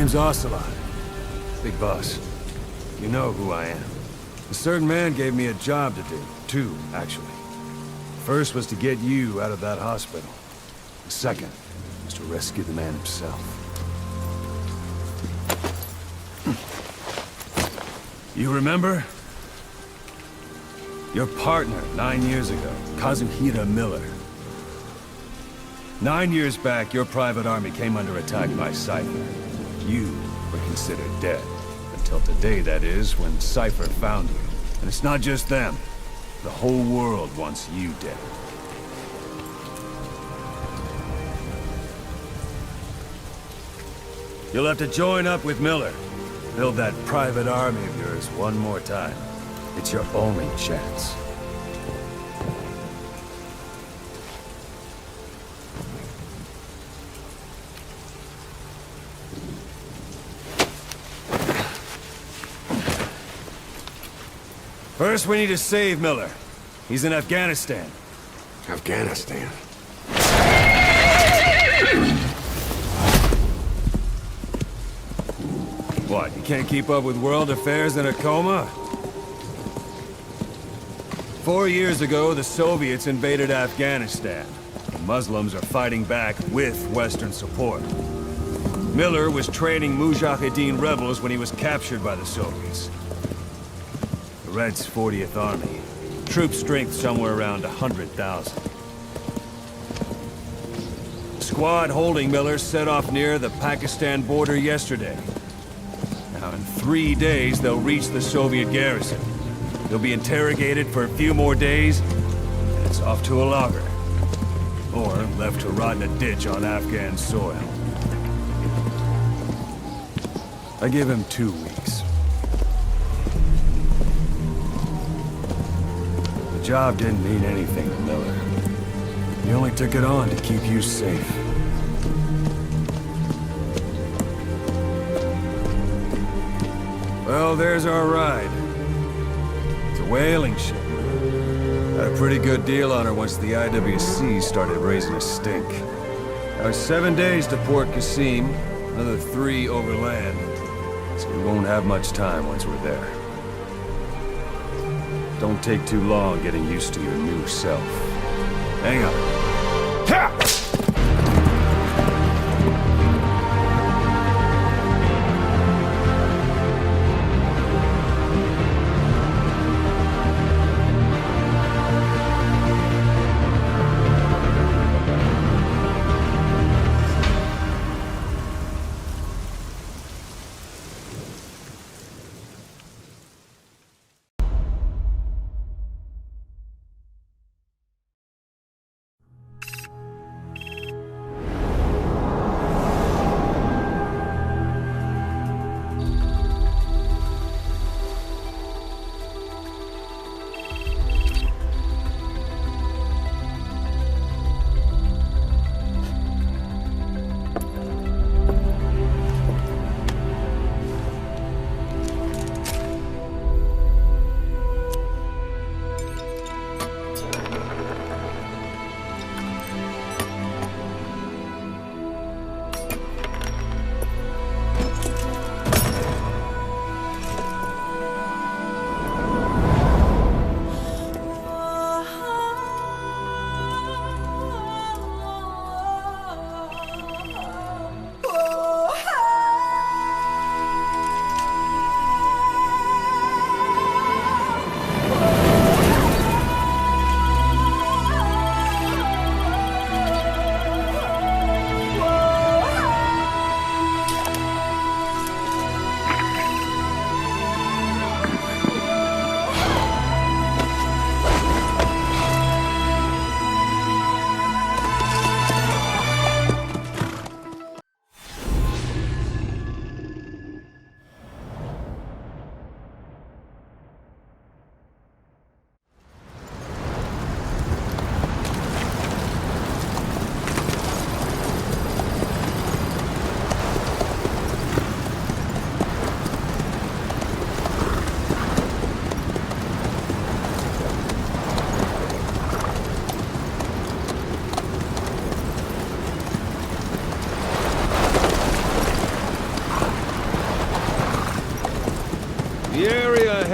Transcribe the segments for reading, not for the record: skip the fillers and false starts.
name's Ocelot. Big boss. You know who I am. A certain man gave me a job to do. Two, actually. First was to get you out of that hospital. The second was to rescue the man himself. You remember? Your partner, 9 years ago, Kazuhira Miller. 9 years back, your private army came under attack by Cypher. You were considered dead. Until today, that is, when Cypher found you. And it's not just them. The whole world wants you dead. You'll have to join up with Miller. Build that private army of yours one more time. It's your only chance. First, we need to save Miller. He's in Afghanistan. Afghanistan? What, you can't keep up with world affairs in a coma? 4 years ago, the Soviets invaded Afghanistan. The Muslims are fighting back with Western support. Miller was training Mujahideen rebels when he was captured by the Soviets. The Reds' 40th Army. Troop strength somewhere around 100,000. The squad holding Miller set off near the Pakistan border yesterday. Now, in 3 days, they'll reach the Soviet garrison. He'll be interrogated for a few more days, and it's off to a lager. Or left to rot in a ditch on Afghan soil. I give him 2 weeks. The job didn't mean anything to Miller. He only took it on to keep you safe. Well, there's our ride. It's a whaling ship. Had a pretty good deal on her once the IWC started raising a stink. Now it's 7 days to Port Qasim, another 3 overland. So we won't have much time once we're there. Don't take too long getting used to your new self. Hang on. Ha!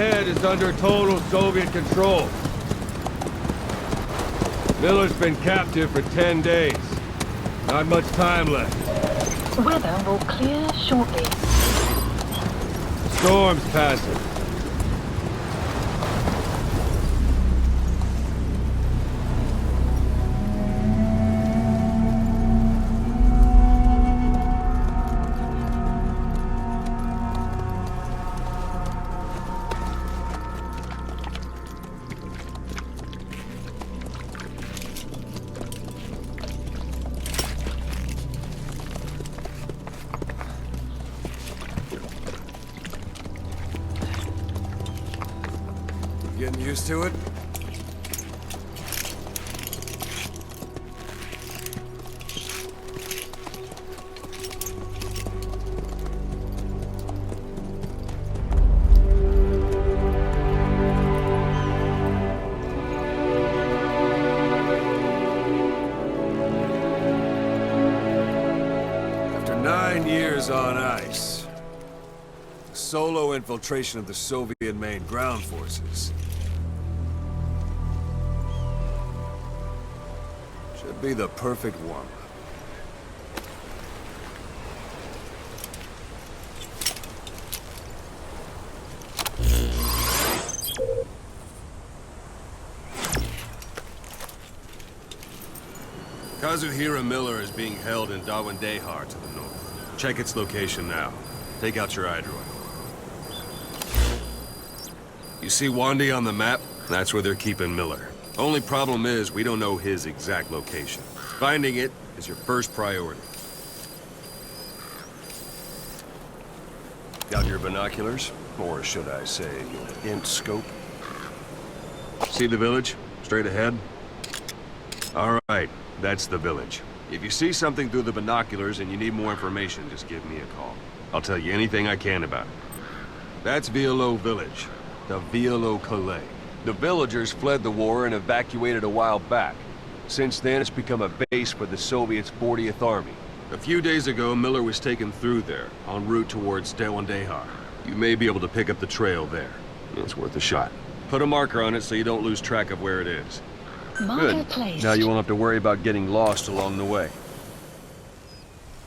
ahead is under total Soviet control. Miller's been captive for 10 days. Not much time left. Weather will clear shortly. Storm's passing. Getting used to it? After 9 years on ice, solo infiltration of the Soviet main ground forces should be the perfect warm-up. Kazuhira Miller is being held in Dawandehar to the north. Check its location now. Take out your iDroid. You see Wandy on the map? That's where they're keeping Miller. Only problem is, we don't know his exact location. Finding it is your first priority. Got your binoculars? Or should I say, your int scope? See the village? Straight ahead? All right, that's the village. If you see something through the binoculars and you need more information, just give me a call. I'll tell you anything I can about it. That's Violo Village, the Violo Calais. The villagers fled the war and evacuated a while back. Since then, it's become a base for the Soviets' 40th Army. A few days ago, Miller was taken through there, en route towards Dawandehar. You may be able to pick up the trail there. It's worth a shot. Put a marker on it so you don't lose track of where it is. Marker placed. Now you won't have to worry about getting lost along the way.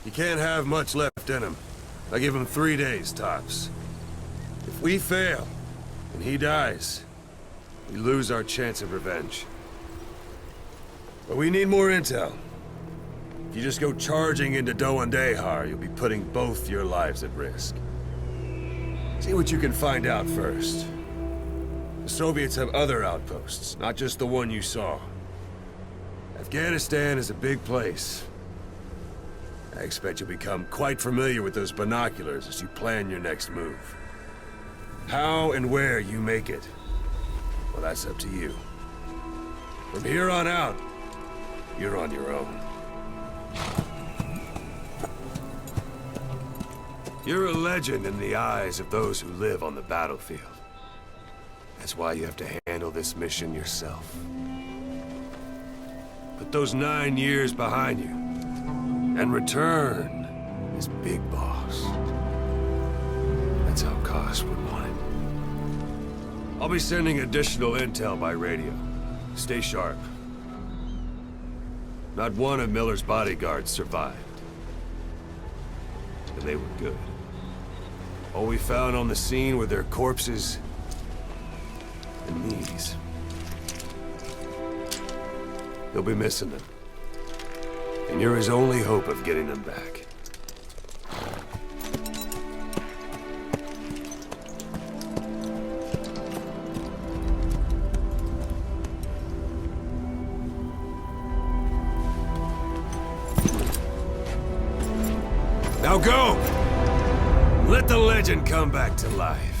He can't have much left in him. I give him 3 days, tops. If we fail, and he dies, we lose our chance of revenge. But we need more intel. If you just go charging into Dawandehar, you'll be putting both your lives at risk. See what you can find out first. The Soviets have other outposts, not just the one you saw. Afghanistan is a big place. I expect you'll become quite familiar with those binoculars as you plan your next move. How and where you make it, well, that's up to you. From here on out, you're on your own. You're a legend in the eyes of those who live on the battlefield. That's why you have to handle this mission yourself. Put those 9 years behind you, and return as Big Boss. That's how Koss would want it. I'll be sending additional intel by radio. Stay sharp. Not one of Miller's bodyguards survived. And they were good. All we found on the scene were their corpses and knees. He'll be missing them. And you're his only hope of getting them back. Now go! Let the legend come back to life.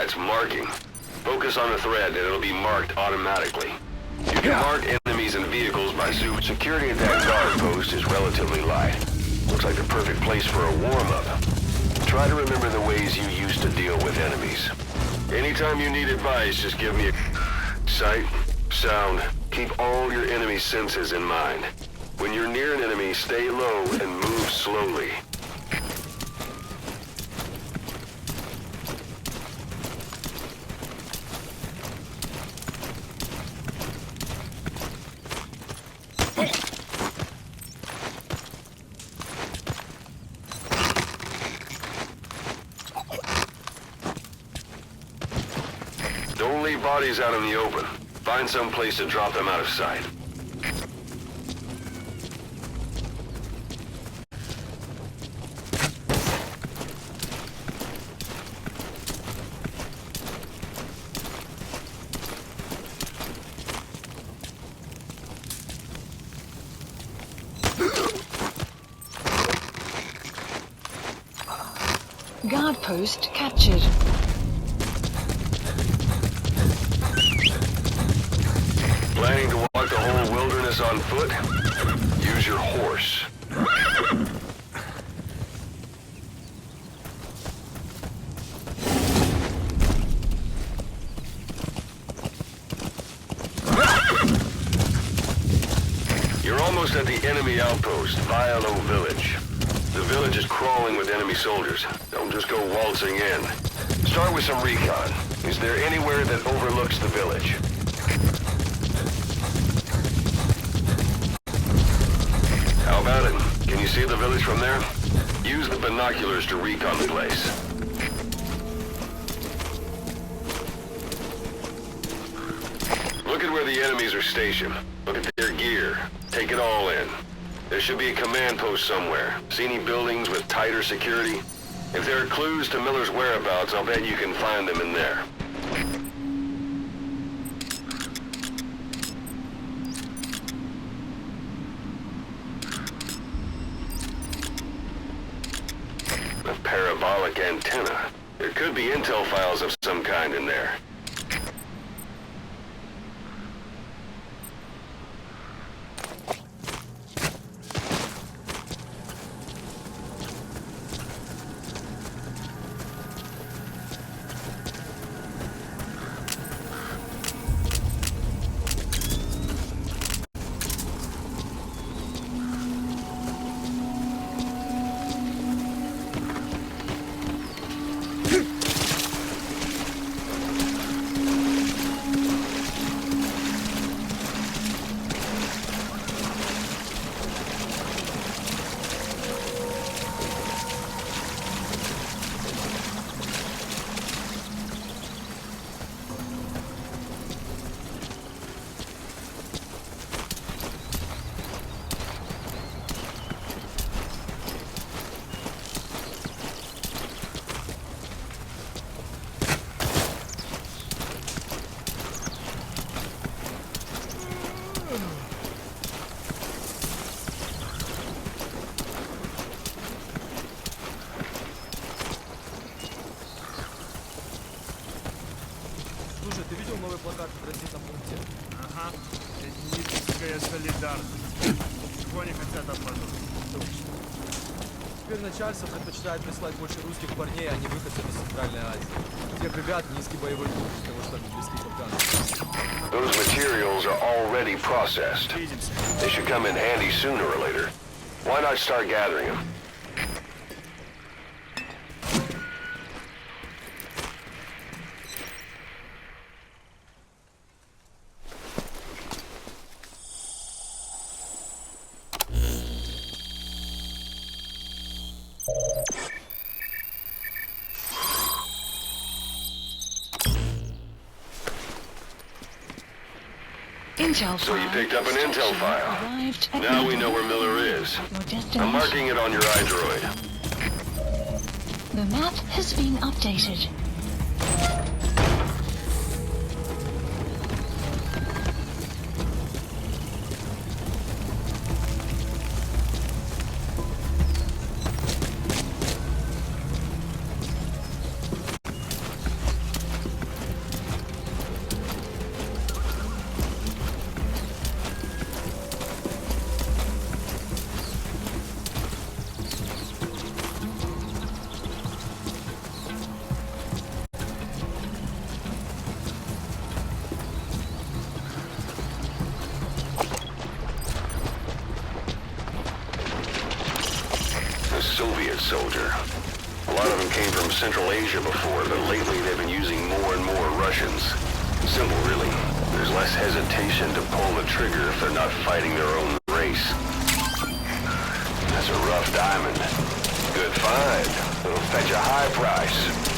That's marking. Focus on a thread and it'll be marked automatically. You can mark enemies and vehicles by zoom. Security at that guard post is relatively light. Looks like the perfect place for a warm-up. Try to remember the ways you used to deal with enemies. Anytime you need advice, just give me a sight, sound. Keep all your enemy senses in mind. When you're near an enemy, stay low and move slowly. Don't leave bodies out in the open. Find some place to drop them out of sight. Guard post captured. Planning to walk the whole wilderness on foot? Use your horse. You're almost at the enemy outpost, Vialo Village. The village is crawling with enemy soldiers. Don't just go waltzing in. Start with some recon. Is there anywhere that overlooks the village? How about it? Can you see the village from there? Use the binoculars to recon the place. Look at where the enemies are stationed. Look at their gear. Take it all in. There should be a command post somewhere. See any buildings with tighter security? If there are clues to Miller's whereabouts, I'll bet you can find them in there. A parabolic antenna. There could be intel files of some kind in there. Слушай, ты видел новый плакат в транзитном пункте? Ага. Этническая солидарность. Чего они хотят от нас? Точно. Теперь начальство предпочитает прислать больше русских парней, а не выходцев из Центральной Азии. У тех ребят низкий боевой дух, потому что они близки к афганцам. Those materials are already processed. They should come in handy sooner or later. Why not start gathering them? Intel So you file. picked up an intel file. Arrived at Now we Naples. know where Miller is. Your I'm destination. marking it on your iDroid. The map has been updated. soldier. A lot of them came from Central Asia before, but lately they've been using more and more Russians. Simple, really. There's less hesitation to pull the trigger if they're not fighting their own race. That's a rough diamond. Good find. It'll fetch a high price.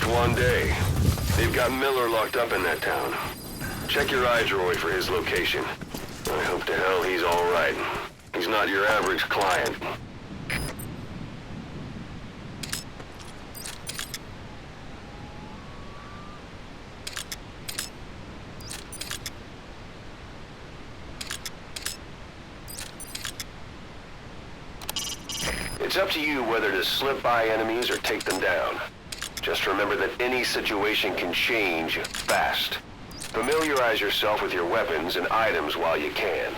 One day. They've got Miller locked up in that town. Check your iDroid for his location. I hope to hell he's all right. He's not your average client. It's up to you whether to slip by enemies or take them down. Just remember that any situation can change fast. Familiarize yourself with your weapons and items while you can.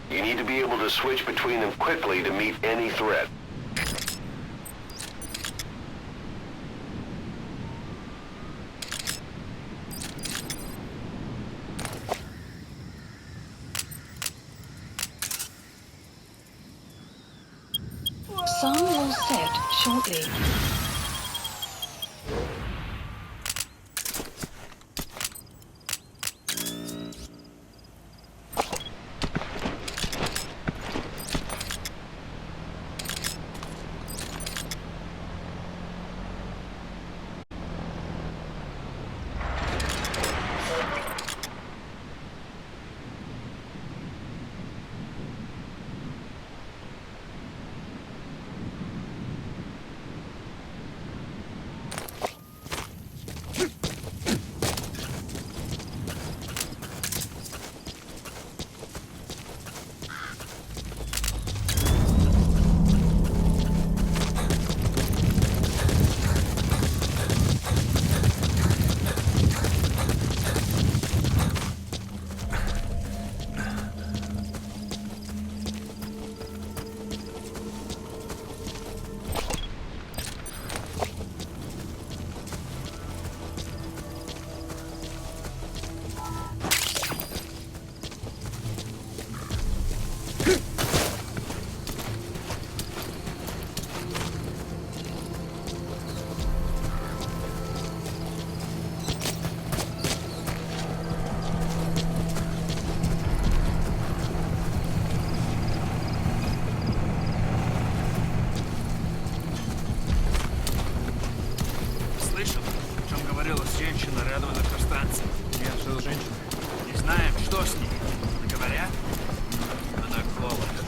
You need to be able to switch between them quickly to meet any threat. Sun will set shortly. Женщина рядом на автостанции. Нет, что за женщина? Не знаем, что с ней. Говорят, она голая.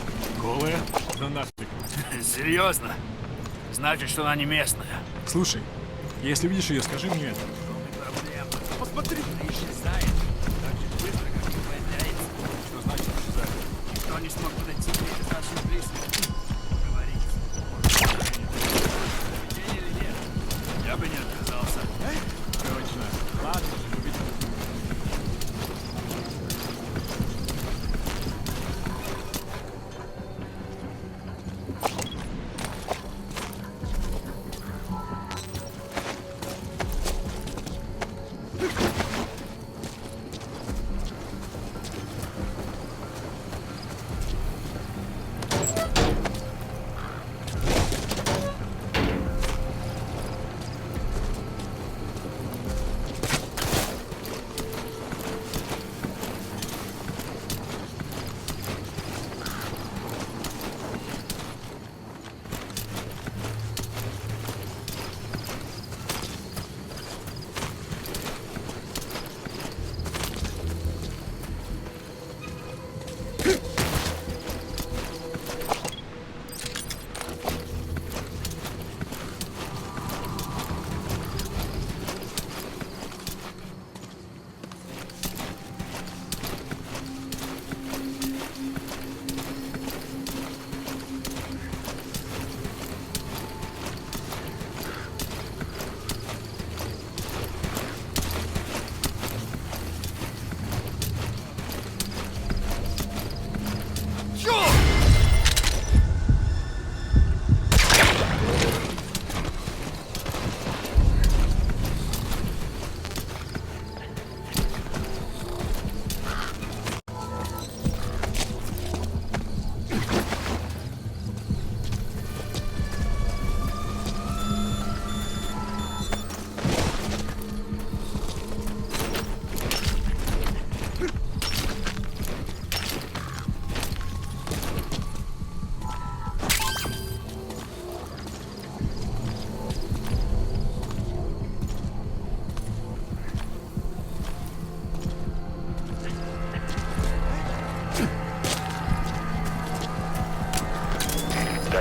Голая? Да нафиг. Серьезно? Значит, что она не местная. Слушай, если видишь ее, скажи мне это. Проблема. Посмотри, она исчезает. Так же быстро, как и появляется. Что значит исчезает? Никто не смог подойти к ней достаточно близко. Поговорить. День или нет? Я бы не отказался. Точно. Ладно, любитель.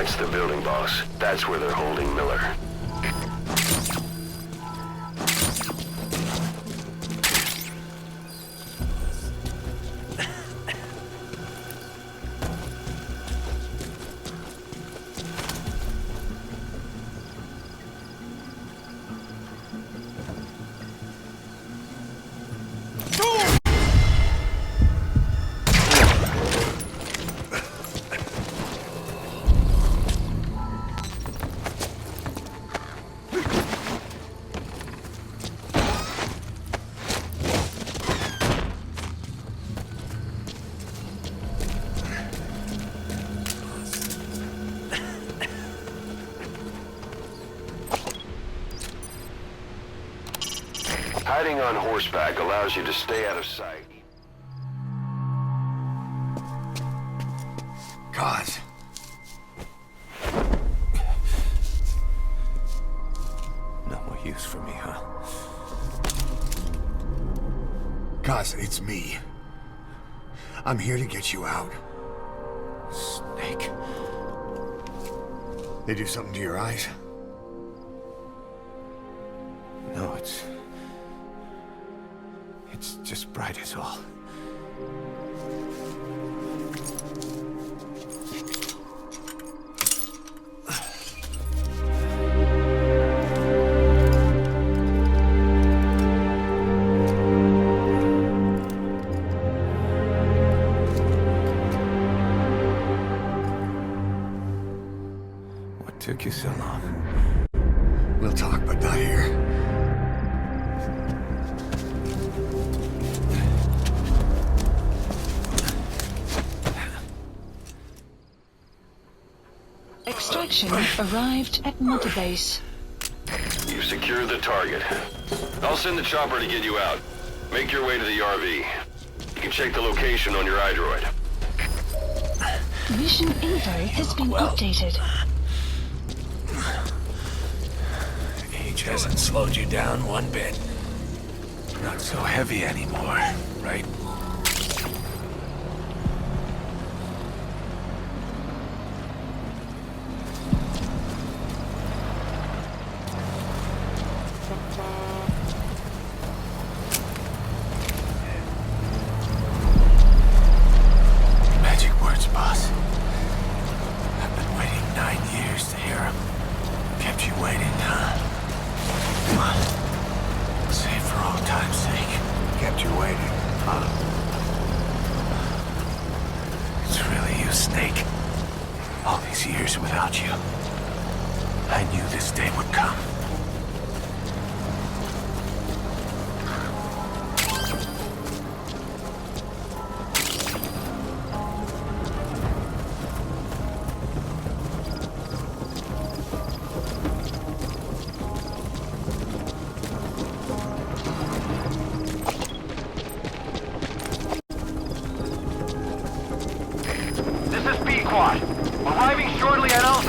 That's the building, boss. That's where they're holding Miller. Hiding on horseback allows you to stay out of sight. God. No more use for me, huh? Cause it's me. I'm here to get you out. Snake. They do something to your eyes? No, it's just bright as all. What took you so long? We'll talk, but not here. Extraction arrived at Mother Base. You've secured the target. I'll send the chopper to get you out. Make your way to the RV. You can check the location on your iDroid. Mission info has been updated. Age hasn't slowed you down one bit. Not so heavy anymore, right? Magic words, boss. I've been waiting 9 years to hear them. Kept you waiting, huh? Come on. Say it for old time's sake. Kept you waiting, huh? It's really you, Snake. All these years without you. I knew this day would come. This is B-Quad. Arriving shortly at LZ.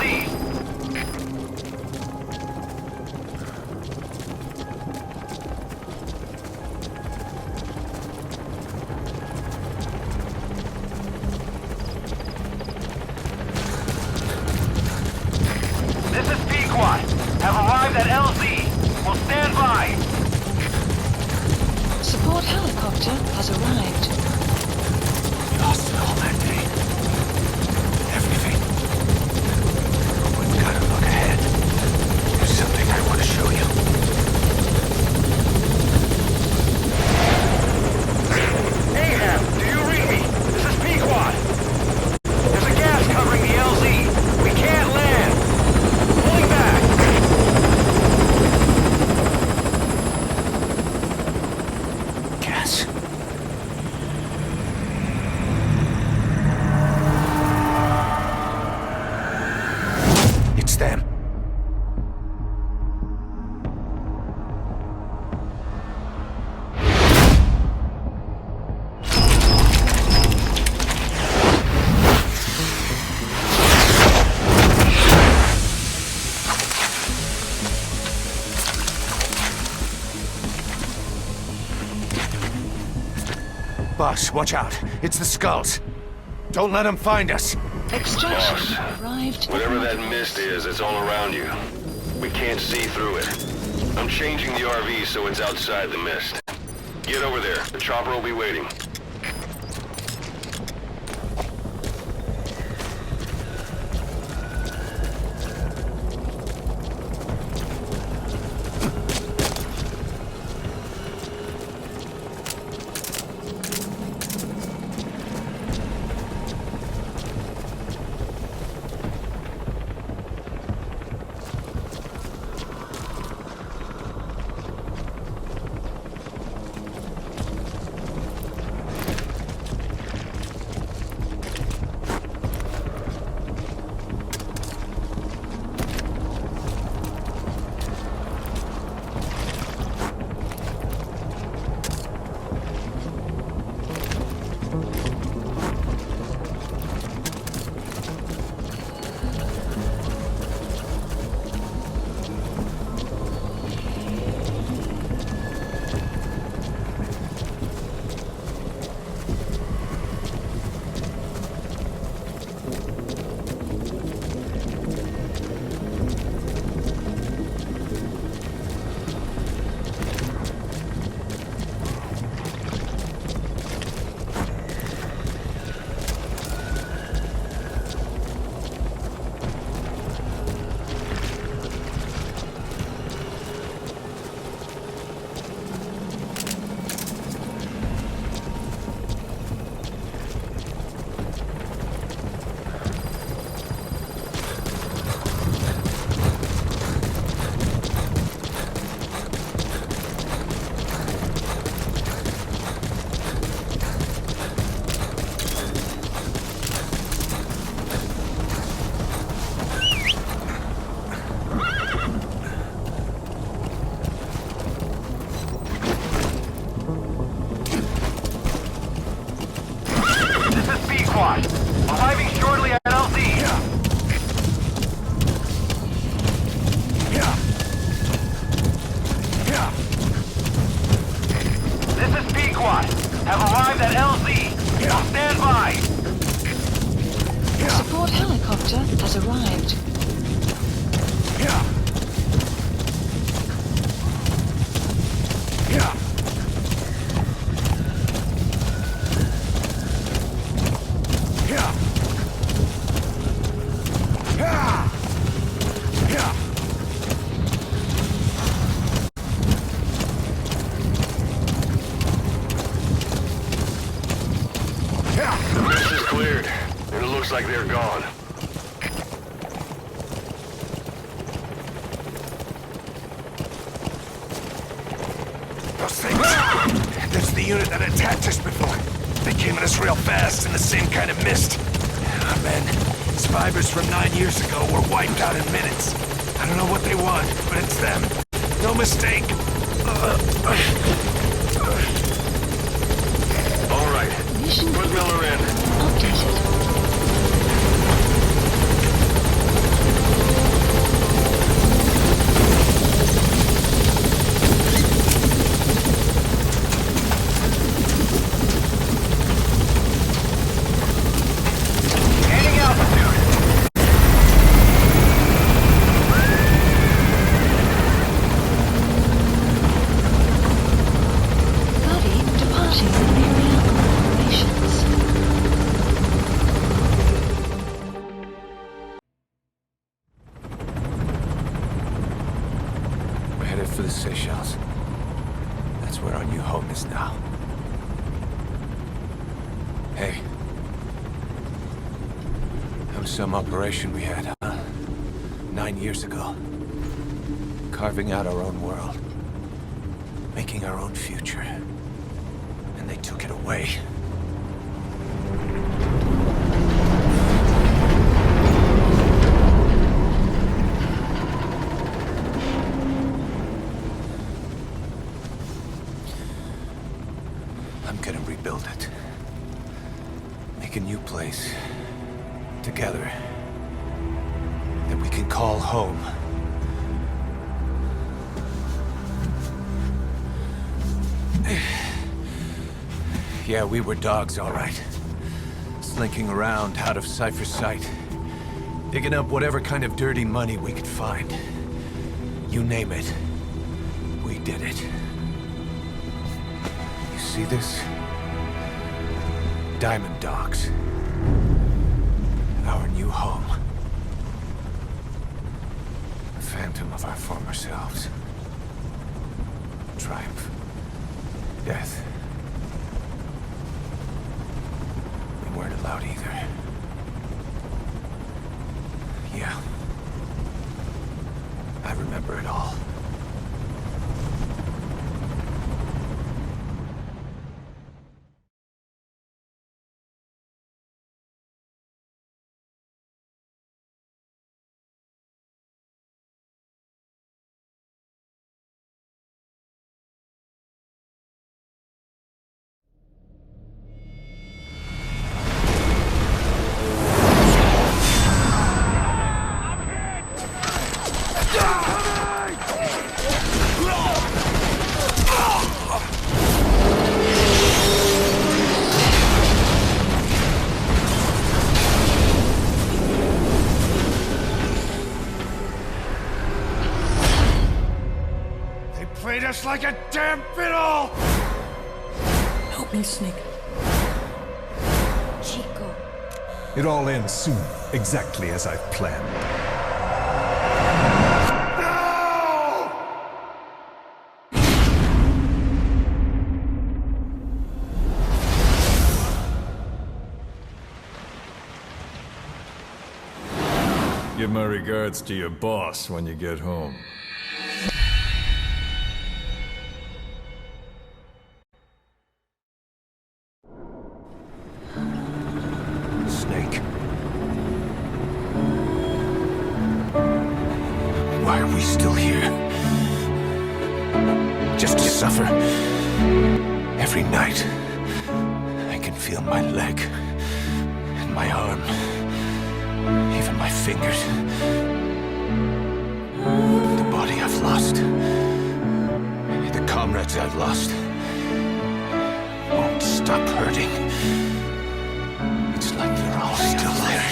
This is B-Quad. Have arrived at LZ. Will stand by. Support helicopter has arrived. We lost it all that day. Everything. We've got to look ahead. There's something I want to show you. Ahab, do you read me? This is P-Quad. There's a gas covering the LZ. We can't land. Pulling back. Gas. It's them. Boss, watch out. It's the skulls. Don't let them find us. Extraction Boss, arrived at whatever that Motivate. mist is, it's all around you. We can't see through it. I'm changing the RV so it's outside the mist. Get over there. The chopper will be waiting. Arriving shortly at LZ. This is Pequot. Have arrived at LZ. Stand by. Support helicopter has arrived. The mist is cleared, and it looks like they're gone. Those things. That's the unit that attacked us before. They came at us real fast in the same kind of mist. Ah, man. Survivors from 9 years ago were wiped out in minutes. I don't know what they want, but it's them. No mistake. All right, Mission put Miller in. updated. Gaining altitude. Buddy departing area operations. We're headed for the Seychelles. That's where our new home is now. Hey. That was some operation we had, huh? 9 years ago. Carving out our own world. Making our own future. And they took it away. I'm gonna rebuild it. Make a new place. Together. That we can call home. Yeah, we were dogs, all right. Slinking around out of Cypher's sight. Digging up whatever kind of dirty money we could find. You name it. We did it. You see this? Diamond Dogs. Our new home. A phantom of our former selves. Triumph. Death. We weren't allowed either. Yeah. I remember it all. Played us like a damn fiddle! Help me, Snake. Chico. It all ends soon, exactly as I've planned. Give my regards to your boss when you get home. Snake. Why are we still here? Just to suffer. Every night, I can feel my leg and my arm, even my fingers. The body I've lost, the comrades I've lost, won't stop hurting. It's like they're all still there.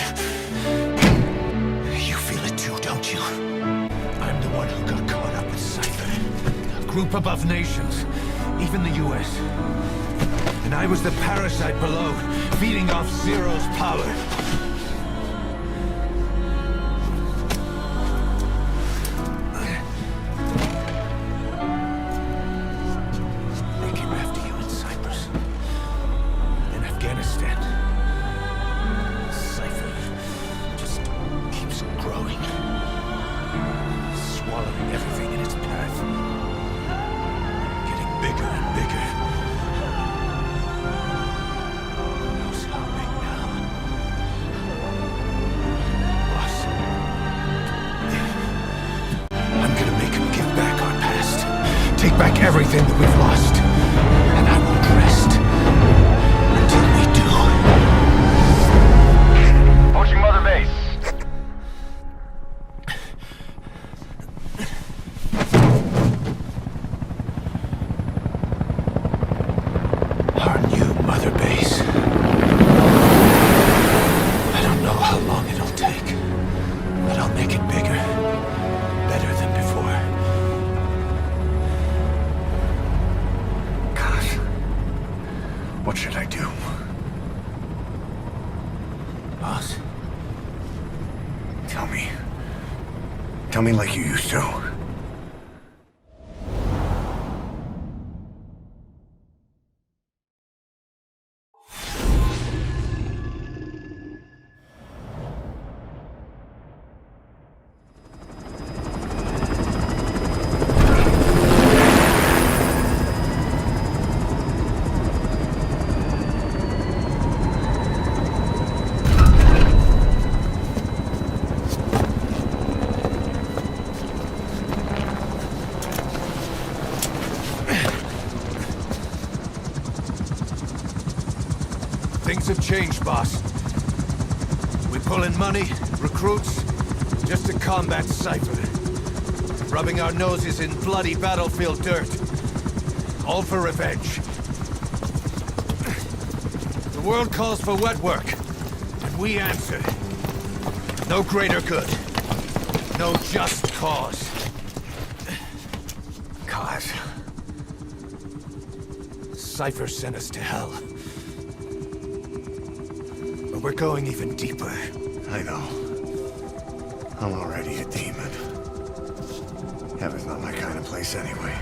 You feel it too, don't you? I'm the one who got caught up with Cypher. A group above nations, even the US. And I was the parasite below, feeding off Zero's power. They came after you in Cyprus, in Afghanistan. Cypher just keeps growing, swallowing everything in its path, getting bigger and bigger. Who knows how big now? Boss, I'm gonna make him give back our past, take back everything that we've lost, and I won't rest until we do. Approaching Mother Base. Our new Mother Base. I don't know how long it'll take, but I'll make it bigger, better than before. God. What should I do? Boss, Tell me. Tell me like you used to. things have changed, boss. We pull in money, recruits, just to combat Cypher. Rubbing our noses in bloody battlefield dirt. All for revenge. The world calls for wet work. we answer. No greater good. No just cause. Cause. Cypher sent us to hell. But we're going even deeper. I know. I'm already a demon. Heaven's not my kind of place anyway.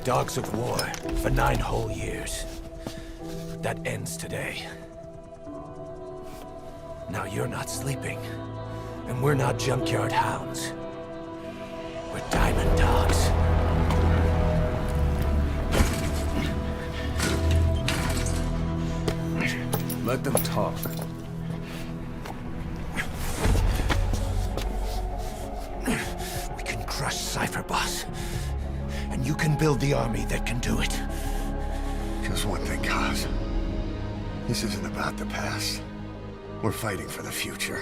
Dogs of war for 9 whole years. That ends today. Now you're not sleeping, and we're not junkyard hounds. We're diamond dogs. Let them talk. We can crush Cypher, boss. And you can build the army that can do it. Just one thing, Kaz. This isn't about the past. We're fighting for the future.